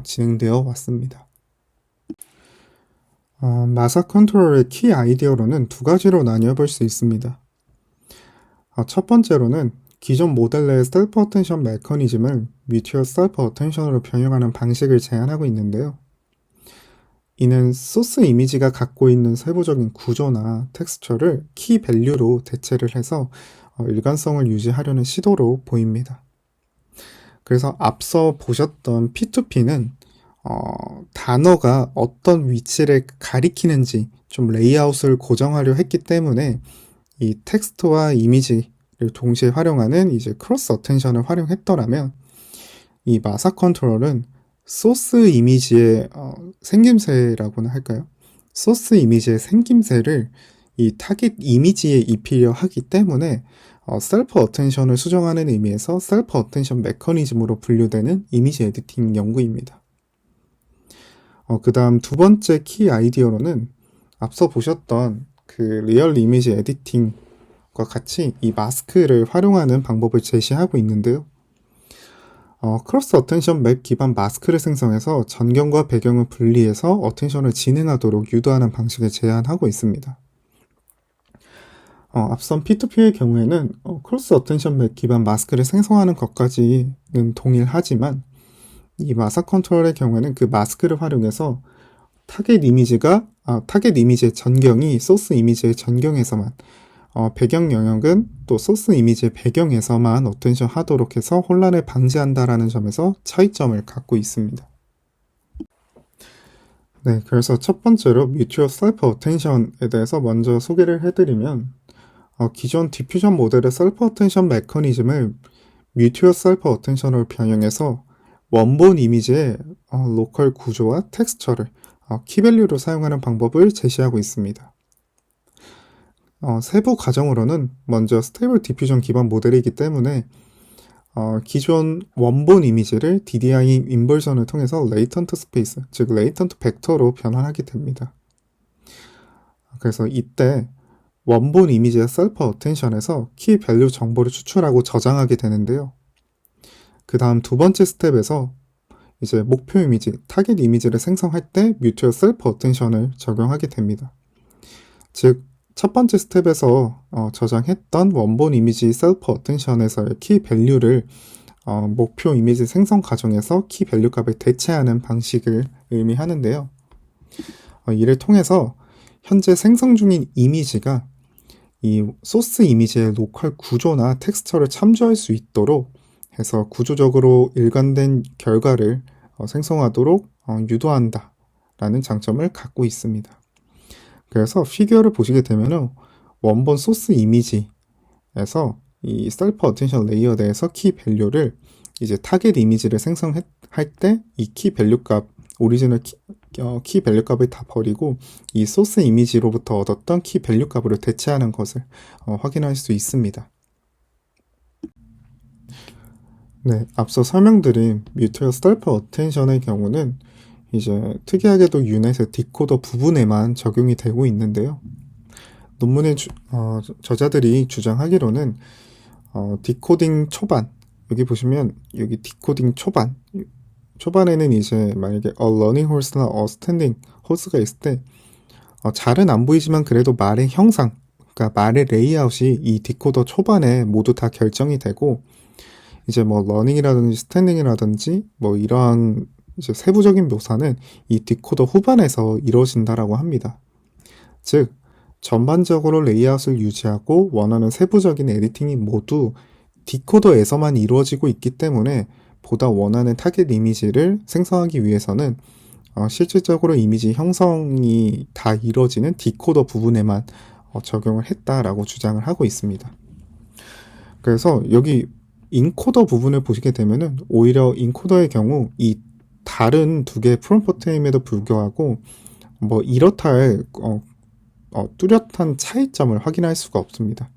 진행되어 왔습니다. 마사 컨트롤의 키 아이디어로는 두 가지로 나뉘어볼 수 있습니다. 첫 번째로는 기존 모델 내의 셀프 어텐션 메커니즘을 뮤추얼 셀프 어텐션으로 변형하는 방식을 제안하고 있는데요. 이는 소스 이미지가 갖고 있는 세부적인 구조나 텍스처를 키 밸류로 대체를 해서 일관성을 유지하려는 시도로 보입니다. 그래서 앞서 보셨던 P2P는 단어가 어떤 위치를 가리키는지 좀 레이아웃을 고정하려 했기 때문에 이 텍스트와 이미지를 동시에 활용하는 이제 크로스 어텐션을 활용했더라면 이 마사 컨트롤은 소스 이미지의 생김새라고나 할까요? 소스 이미지의 생김새를 이 타깃 이미지에 입히려 하기 때문에 셀프 어텐션을 수정하는 의미에서 셀프 어텐션 메커니즘으로 분류되는 이미지 에디팅 연구입니다. 그 다음 두 번째 키 아이디어로는 앞서 보셨던 그 리얼 이미지 에디팅과 같이 이 마스크를 활용하는 방법을 제시하고 있는데요. 크로스 어텐션 맵 기반 마스크를 생성해서 전경과 배경을 분리해서 어텐션을 진행하도록 유도하는 방식을 제안하고 있습니다. 앞선 P2P의 경우에는 크로스 어텐션 맵 기반 마스크를 생성하는 것까지는 동일하지만 이 마사 컨트롤의 경우에는 그 마스크를 활용해서 타겟 이미지의 전경이 소스 이미지의 전경에서만 배경 영역은 또 소스 이미지의 배경에서만 어텐션 하도록 해서 혼란을 방지한다라는 점에서 차이점을 갖고 있습니다. 네, 그래서 첫 번째로 뮤추얼 셀프 어텐션에 대해서 먼저 소개를 해드리면 기존 디퓨전 모델의 셀프 어텐션 메커니즘을 뮤추얼 셀프 어텐션으로 변형해서 원본 이미지의 로컬 구조와 텍스처를 키밸류로 사용하는 방법을 제시하고 있습니다. 세부 과정으로는 먼저 스테이블 디퓨전 기반 모델이기 때문에 기존 원본 이미지를 DDI 인버전을 통해서 레이턴트 스페이스, 즉 레이턴트 벡터로 변환하게 됩니다. 그래서 이때 원본 이미지의 셀프 어텐션에서 키 밸류 정보를 추출하고 저장하게 되는데요. 그 다음 두 번째 스텝에서 이제 목표 이미지, 타겟 이미지를 생성할 때 뮤추얼 셀프 어텐션을 적용하게 됩니다. 즉, 첫 번째 스텝에서 저장했던 원본 이미지 셀프 어텐션에서의 키 밸류를 목표 이미지 생성 과정에서 키 밸류 값에 대체하는 방식을 의미하는데요. 이를 통해서 현재 생성 중인 이미지가 이 소스 이미지의 로컬 구조나 텍스처를 참조할 수 있도록 해서 구조적으로 일관된 결과를 생성하도록 유도한다라는 장점을 갖고 있습니다. 그래서 피규어를 보시게 되면 원본 소스 이미지에서 이 셀프 어텐션 레이어 내에서 키 밸류를 이제 타겟 이미지를 생성할 때 이 키 밸류 값, 오리지널 키 밸류 값을 다 버리고 이 소스 이미지로부터 얻었던 키 밸류 값으로 대체하는 것을 확인할 수 있습니다. 네, 앞서 설명드린 뮤추얼 셀프 어텐션의 경우는 이제 특이하게도 유넷의 디코더 부분에만 적용이 되고 있는데요. 논문의 저자들이 주장하기로는 디코딩 초반, 여기 보시면 여기 디코딩 초반에는 이제 만약에 a learning horse나 a standing horse가 있을 때 잘은 안 보이지만 그래도 말의 형상, 그러니까 말의 레이아웃이 이 디코더 초반에 모두 다 결정이 되고, 이제 뭐 러닝이라든지 스탠딩이라든지 뭐 이러한 이제 세부적인 묘사는 이 디코더 후반에서 이루어진다라고 합니다. 즉, 전반적으로 레이아웃을 유지하고 원하는 세부적인 에디팅이 모두 디코더에서만 이루어지고 있기 때문에 보다 원하는 타겟 이미지를 생성하기 위해서는 실질적으로 이미지 형성이 다 이루어지는 디코더 부분에만 적용을 했다라고 주장을 하고 있습니다. 그래서 여기 인코더 부분을 보시게 되면은 오히려 인코더의 경우 이 다른 두 개의 프롬프트임에도 불구하고 뭐 이렇다 할 뚜렷한 차이점을 확인할 수가 없습니다.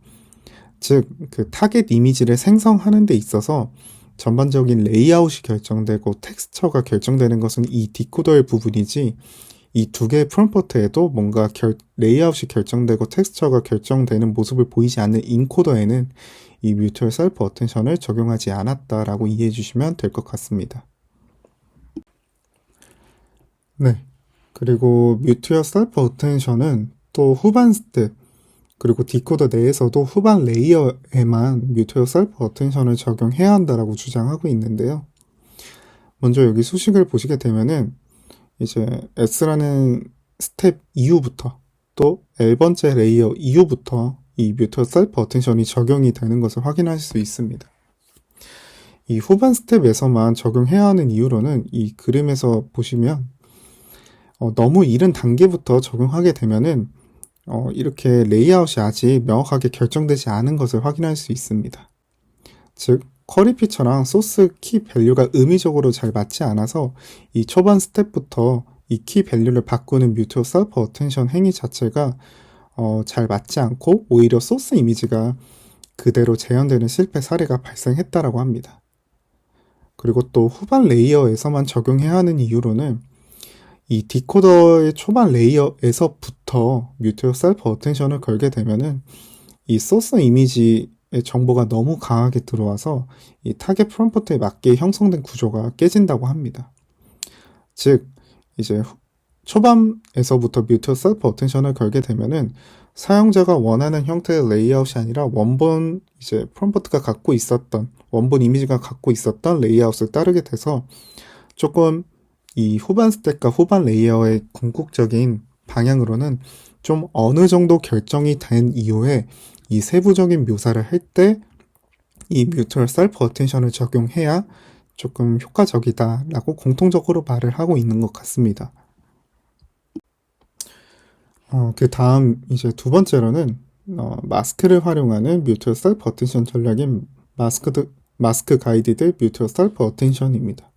즉, 그 타겟 이미지를 생성하는 데 있어서 전반적인 레이아웃이 결정되고 텍스처가 결정되는 것은 이 디코더의 부분이지, 이 두 개의 프롬프트에도 뭔가 레이아웃이 결정되고 텍스처가 결정되는 모습을 보이지 않는 인코더에는 이 뮤추얼 셀프 어텐션을 적용하지 않았다라고 이해해 주시면 될 것 같습니다. 네. 그리고 뮤추얼 셀프 어텐션은 또 후반 스텝, 그리고 디코더 내에서도 후반 레이어에만 뮤추얼 셀프 어텐션을 적용해야 한다라고 주장하고 있는데요. 먼저 여기 수식을 보시게 되면은 이제 S라는 스텝 이후부터 또 L번째 레이어 이후부터 이 뮤추얼 셀프 어텐션이 적용이 되는 것을 확인할 수 있습니다. 이 후반 스텝에서만 적용해야 하는 이유로는 이 그림에서 보시면 너무 이른 단계부터 적용하게 되면은 이렇게 레이아웃이 아직 명확하게 결정되지 않은 것을 확인할 수 있습니다. 즉, 쿼리 피처랑 소스 키 밸류가 의미적으로 잘 맞지 않아서 이 초반 스텝부터 이 키 밸류를 바꾸는 뮤추얼 셀프 어텐션 행위 자체가 잘 맞지 않고 오히려 소스 이미지가 그대로 재현되는 실패 사례가 발생했다라고 합니다. 그리고 또 후반 레이어에서만 적용해야 하는 이유로는 이 디코더의 초반 레이어에서부터 뮤추얼 셀프 어텐션을 걸게 되면은 이 소스 이미지의 정보가 너무 강하게 들어와서 이 타겟 프롬프트에 맞게 형성된 구조가 깨진다고 합니다. 즉, 이제 초반에서부터 뮤추얼 셀프 어텐션을 걸게 되면은 사용자가 원하는 형태의 레이아웃이 아니라 원본 이제 프롬프트가 갖고 있었던, 원본 이미지가 갖고 있었던 레이아웃을 따르게 돼서 조금 이 후반 스텝과 후반 레이어의 궁극적인 방향으로는 좀 어느 정도 결정이 된 이후에 이 세부적인 묘사를 할 때 이 뮤추얼 셀프 어텐션을 적용해야 조금 효과적이다라고 공통적으로 말을 하고 있는 것 같습니다. 그 다음 이제 두 번째로는 마스크를 활용하는 뮤추얼 셀프 어텐션 전략인 마스크 가이디드 뮤추얼 셀프 어텐션입니다.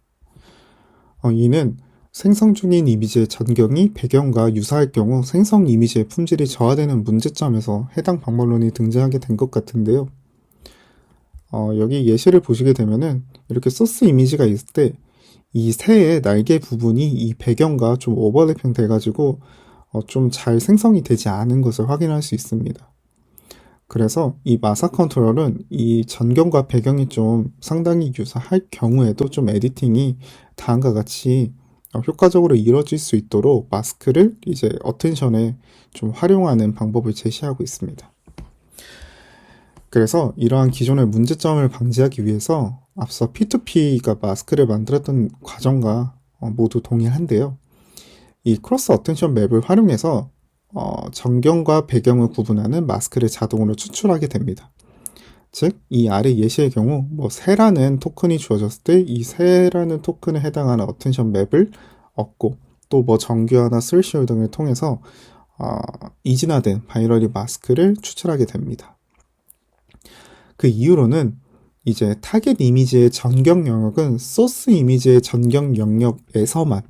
이는 생성 중인 이미지의 전경이 배경과 유사할 경우 생성 이미지의 품질이 저하되는 문제점에서 해당 방법론이 등장하게 된 것 같은데요. 여기 예시를 보시게 되면은 이렇게 소스 이미지가 있을 때 이 새의 날개 부분이 이 배경과 좀 오버래핑 돼가지고 좀 잘 생성이 되지 않은 것을 확인할 수 있습니다. 그래서 이 마사 컨트롤은 이 전경과 배경이 좀 상당히 유사할 경우에도 좀 에디팅이 다음과 같이 효과적으로 이루어질 수 있도록 마스크를 이제 어텐션에 좀 활용하는 방법을 제시하고 있습니다. 그래서 이러한 기존의 문제점을 방지하기 위해서 앞서 P2P가 마스크를 만들었던 과정과 모두 동일한데요. 이 크로스 어텐션 맵을 활용해서 전경과 배경을 구분하는 마스크를 자동으로 추출하게 됩니다. 즉, 이 아래 예시의 경우 새라는 토큰이 주어졌을 때 이 새라는 토큰에 해당하는 어텐션 맵을 얻고 또 정규화나 스레시홀 등을 통해서 이진화된 바이너리 마스크를 추출하게 됩니다. 그 이후로는 이제 타겟 이미지의 전경 영역은 소스 이미지의 전경 영역에서만,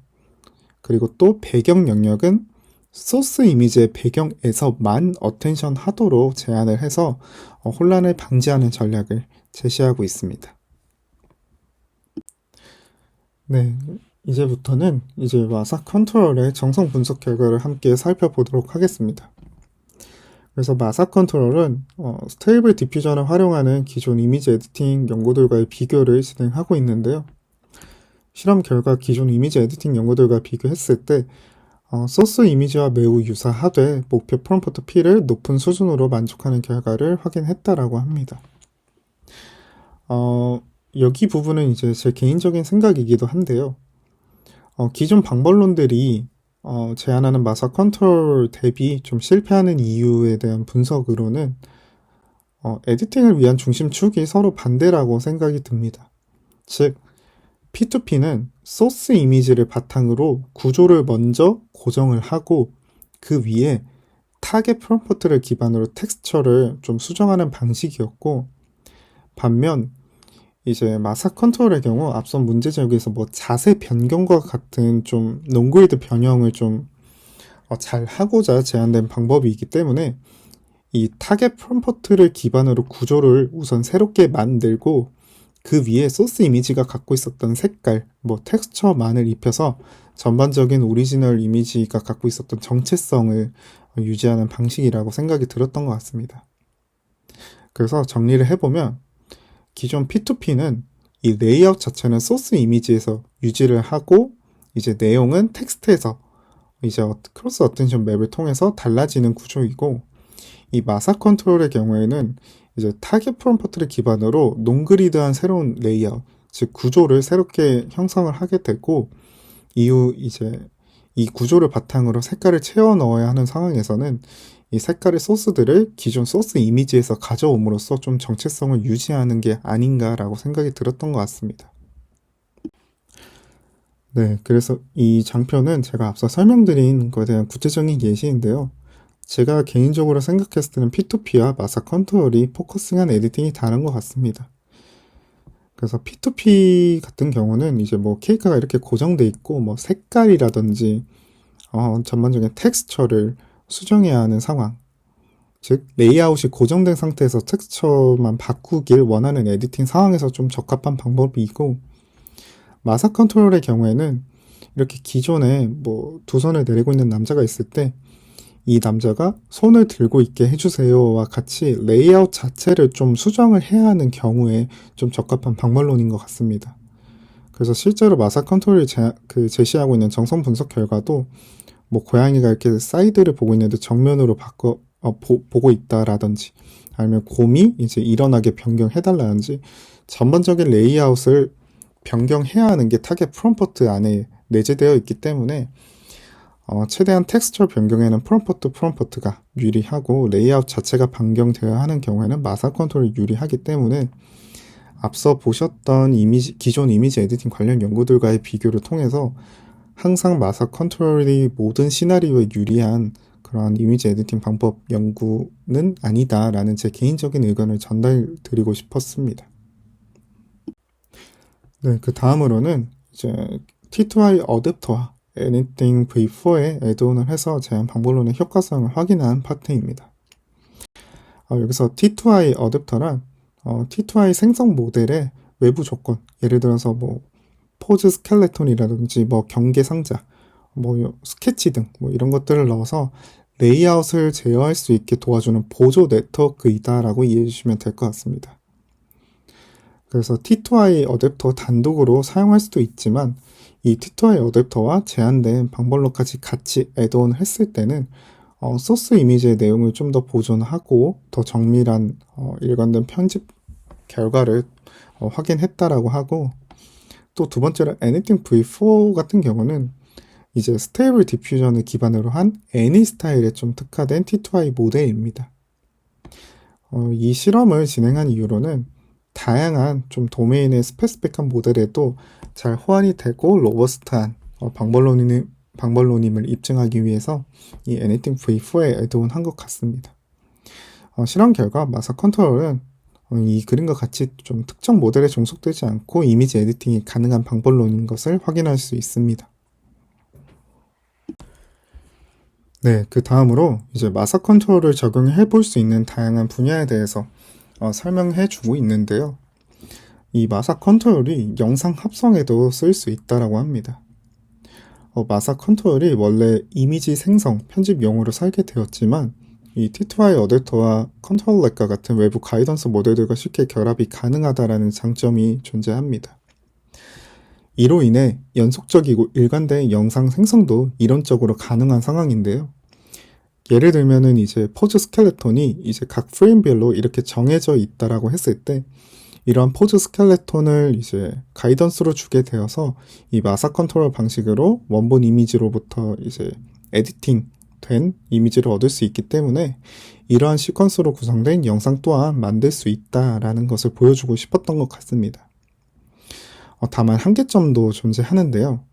그리고 또 배경 영역은 소스 이미지의 배경에서만 어텐션 하도록 제한을 해서 혼란을 방지하는 전략을 제시하고 있습니다. 네, 이제부터는 이제 마사 컨트롤의 정성 분석 결과를 함께 살펴보도록 하겠습니다. 그래서 마사 컨트롤은 스테이블 디퓨전을 활용하는 기존 이미지 에디팅 연구들과의 비교를 진행하고 있는데요. 실험 결과 기존 이미지 에디팅 연구들과 비교했을 때 소스 이미지와 매우 유사하되 목표 프롬프트 P를 높은 수준으로 만족하는 결과를 확인했다라고 합니다. 여기 부분은 이제 제 개인적인 생각이기도 한데요. 기존 방법론들이 제안하는 마사 컨트롤 대비 좀 실패하는 이유에 대한 분석으로는 에디팅을 위한 중심축이 서로 반대라고 생각이 듭니다. 즉, P2P는 소스 이미지를 바탕으로 구조를 먼저 고정을 하고 그 위에 타겟 프롬프트를 기반으로 텍스처를 좀 수정하는 방식이었고, 반면 이제 마사 컨트롤의 경우 앞선 문제 제기에서 뭐 자세 변경과 같은 좀 논그리드 변형을 좀 잘 하고자 제안된 방법이기 때문에 이 타겟 프롬프트를 기반으로 구조를 우선 새롭게 만들고 그 위에 소스 이미지가 갖고 있었던 색깔, 뭐 텍스처만을 입혀서 전반적인 오리지널 이미지가 갖고 있었던 정체성을 유지하는 방식이라고 생각이 들었던 것 같습니다. 그래서 정리를 해보면 기존 P2P는 이 레이아웃 자체는 소스 이미지에서 유지를 하고 이제 내용은 텍스트에서 이제 크로스 어텐션 맵을 통해서 달라지는 구조이고, 이 마사 컨트롤의 경우에는 이제 타겟 프롬프트를 기반으로 논그리드한 새로운 레이아웃, 즉 구조를 새롭게 형성을 하게 되고, 이후 이제 이 구조를 바탕으로 색깔을 채워 넣어야 하는 상황에서는 이 색깔의 소스들을 기존 소스 이미지에서 가져옴으로써 좀 정체성을 유지하는 게 아닌가라고 생각이 들었던 것 같습니다. 네, 그래서 이 장표는 제가 앞서 설명드린 것에 대한 구체적인 예시인데요. 제가 개인적으로 생각했을 때는 P2P와 마사 컨트롤이 포커싱한 에디팅이 다른 것 같습니다. 그래서 P2P 같은 경우는 이제 뭐 케이크가 이렇게 고정돼 있고 뭐 색깔이라든지 전반적인 텍스처를 수정해야 하는 상황, 즉 레이아웃이 고정된 상태에서 텍스처만 바꾸길 원하는 에디팅 상황에서 좀 적합한 방법이고, 마사 컨트롤의 경우에는 이렇게 기존에 뭐 두 손을 내리고 있는 남자가 있을 때 이 남자가 손을 들고 있게 해주세요와 같이 레이아웃 자체를 좀 수정을 해야 하는 경우에 좀 적합한 방법론인 것 같습니다. 그래서 실제로 마사 컨트롤이 제시하고 있는 정성 분석 결과도 뭐 고양이가 이렇게 사이드를 보고 있는데 정면으로 보고 있다라든지, 아니면 곰이 이제 일어나게 변경해달라든지 전반적인 레이아웃을 변경해야 하는 게 타겟 프롬프트 안에 내재되어 있기 때문에 최대한 텍스처 변경에는 프롬프트가 유리하고, 레이아웃 자체가 변경되어야 하는 경우에는 마사 컨트롤이 유리하기 때문에 앞서 보셨던 기존 이미지 에디팅 관련 연구들과의 비교를 통해서 항상 마사 컨트롤이 모든 시나리오에 유리한 그러한 이미지 에디팅 방법 연구는 아니다라는 제 개인적인 의견을 전달드리고 싶었습니다. 네, 그 다음으로는 이제 T2i 어댑터와 Anything V4에 애드온을 해서 제한 방법론의 효과성을 확인한 파트입니다. 여기서 T2i 어댑터란 T2i 생성 모델의 외부 조건, 예를 들어서 뭐 포즈 스켈레톤이라든지 뭐 경계 상자, 뭐 스케치 등 뭐 이런 것들을 넣어서 레이아웃을 제어할 수 있게 도와주는 보조 네트워크이다라고 이해해 주시면 될 것 같습니다. 그래서 T2i 어댑터 단독으로 사용할 수도 있지만 이 T2i 어댑터와 제한된 방법론까지 같이 애드온 했을 때는 소스 이미지의 내용을 좀 더 보존하고 더 정밀한 일관된 편집 결과를 확인했다라고 하고, 또 두 번째로 Anything V4 같은 경우는 이제 스테이블 디퓨전을 기반으로 한 애니 스타일에 좀 특화된 T2i 모델입니다. 이 실험을 진행한 이유로는 다양한 좀 도메인의 스페시픽한 모델에도 잘 호환이 되고 로버스트한 방법론임을 입증하기 위해서 이 Anything V4에 애드온 한 것 같습니다. 실험 결과 마사 컨트롤은 이 그림과 같이 좀 특정 모델에 종속되지 않고 이미지 에디팅이 가능한 방법론인 것을 확인할 수 있습니다. 네, 그 다음으로 이제 마사 컨트롤을 적용해 볼 수 있는 다양한 분야에 대해서 설명해 주고 있는데요. 이 마사 컨트롤이 영상 합성에도 쓸 수 있다라고 합니다. 마사 컨트롤이 원래 이미지 생성, 편집용으로 설계되었지만 이 T2i 어댑터와 컨트롤렉과 같은 외부 가이던스 모델들과 쉽게 결합이 가능하다라는 장점이 존재합니다. 이로 인해 연속적이고 일관된 영상 생성도 이론적으로 가능한 상황인데요. 예를 들면은 이제 포즈 스켈레톤이 이제 각 프레임별로 이렇게 정해져 있다라고 했을 때 이러한 포즈 스켈레톤을 이제 가이던스로 주게 되어서 이 마사 컨트롤 방식으로 원본 이미지로부터 이제 에디팅 된 이미지를 얻을 수 있기 때문에 이러한 시퀀스로 구성된 영상 또한 만들 수 있다라는 것을 보여주고 싶었던 것 같습니다. 다만 한계점도 존재하는데요.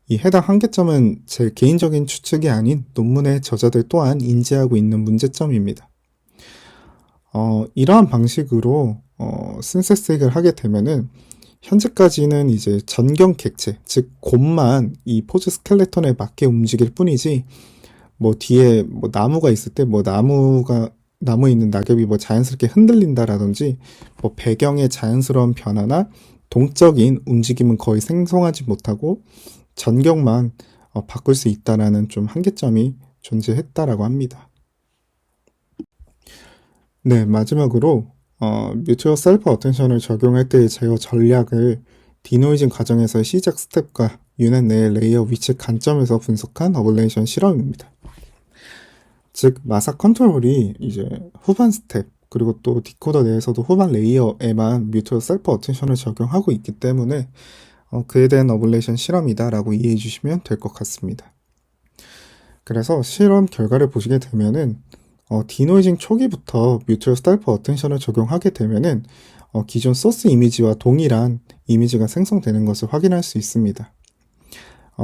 이 해당 한계점은 제 개인적인 추측이 아닌 논문의 저자들 또한 인지하고 있는 문제점입니다. 이러한 방식으로 신세색을 하게 되면은 현재까지는 이제 전경 객체, 즉 곰만 이 포즈 스켈레톤에 맞게 움직일 뿐이지 뭐 뒤에 뭐 나무가 있을 때 뭐 나무에 있는 낙엽이 뭐 자연스럽게 흔들린다라든지 뭐 배경의 자연스러운 변화나 동적인 움직임은 거의 생성하지 못하고 전경만 바꿀 수 있다라는 좀 한계점이 존재했다라고 합니다. 네, 마지막으로 뮤추얼 셀프 어텐션을 적용할 때의 제어 전략을 디노이징 과정에서의 시작 스텝과 유닛 내의 레이어 위치 관점에서 분석한 어블레이션 실험입니다. 즉 마사 컨트롤이 이제 후반 스텝 그리고 또 디코더 내에서도 후반 레이어에만 뮤추얼 셀프 어텐션을 적용하고 있기 때문에 그에 대한 어블레이션 실험이다라고 이해해 주시면 될 것 같습니다. 그래서 실험 결과를 보시게 되면은 디노이징 초기부터 뮤추얼 셀프 어텐션을 적용하게 되면은 기존 소스 이미지와 동일한 이미지가 생성되는 것을 확인할 수 있습니다.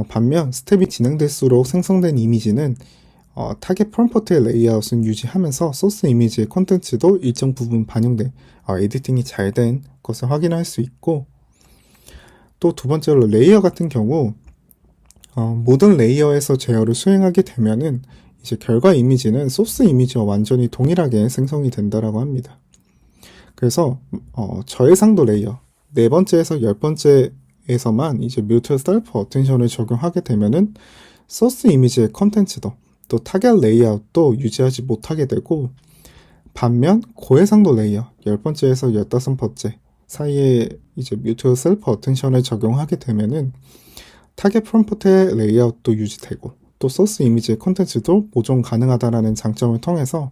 반면 스텝이 진행될수록 생성된 이미지는 타겟 프롬프트의 레이아웃은 유지하면서 소스 이미지의 콘텐츠도 일정 부분 반영돼 에디팅이 잘 된 것을 확인할 수 있고 또 두 번째로 레이어 같은 경우 모든 레이어에서 제어를 수행하게 되면은 이제 결과 이미지는 소스 이미지와 완전히 동일하게 생성이 된다라고 합니다. 그래서 저해상도 레이어 4번째에서 10번째에서만 이제 뮤추얼 셀프 어텐션을 적용하게 되면은 소스 이미지의 컨텐츠도 또 타겟 레이아웃도 유지하지 못하게 되고 반면 고해상도 레이어 10번째에서 15번째 사이에 이제 뮤추얼 셀프 어텐션을 적용하게 되면은 타겟 프롬프트의 레이아웃도 유지되고 또 소스 이미지의 콘텐츠도 보존 가능하다라는 장점을 통해서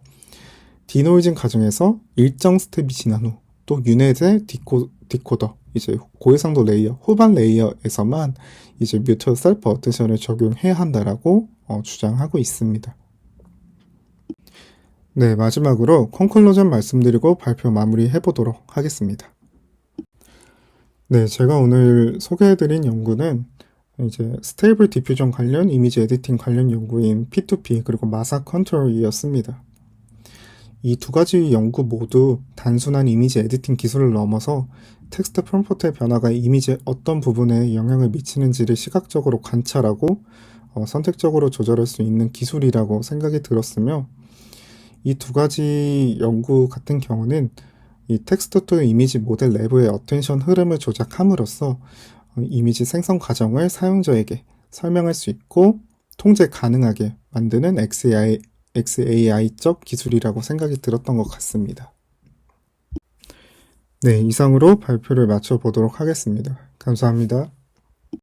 디노이징 과정에서 일정 스텝이 지난 후 또 유닛의 디코더 이제 고해상도 레이어 후반 레이어에서만 이제 뮤추얼 셀프 어텐션을 적용해야 한다라고 주장하고 있습니다. 네, 마지막으로 콘클루전 말씀드리고 발표 마무리해 보도록 하겠습니다. 네, 제가 오늘 소개해드린 연구는 이제 스테이블 디퓨전 관련 이미지 에디팅 관련 연구인 P2P 그리고 마사 컨트롤이었습니다. 이 두 가지 연구 모두 단순한 이미지 에디팅 기술을 넘어서 텍스트 프롬프트의 변화가 이미지의 어떤 부분에 영향을 미치는지를 시각적으로 관찰하고 선택적으로 조절할 수 있는 기술이라고 생각이 들었으며 이 두 가지 연구 같은 경우는 이 텍스트 투 이미지 모델 내부의 어텐션 흐름을 조작함으로써 이미지 생성 과정을 사용자에게 설명할 수 있고 통제 가능하게 만드는 XAI적 기술이라고 생각이 들었던 것 같습니다. 네, 이상으로 발표를 마쳐보도록 하겠습니다. 감사합니다.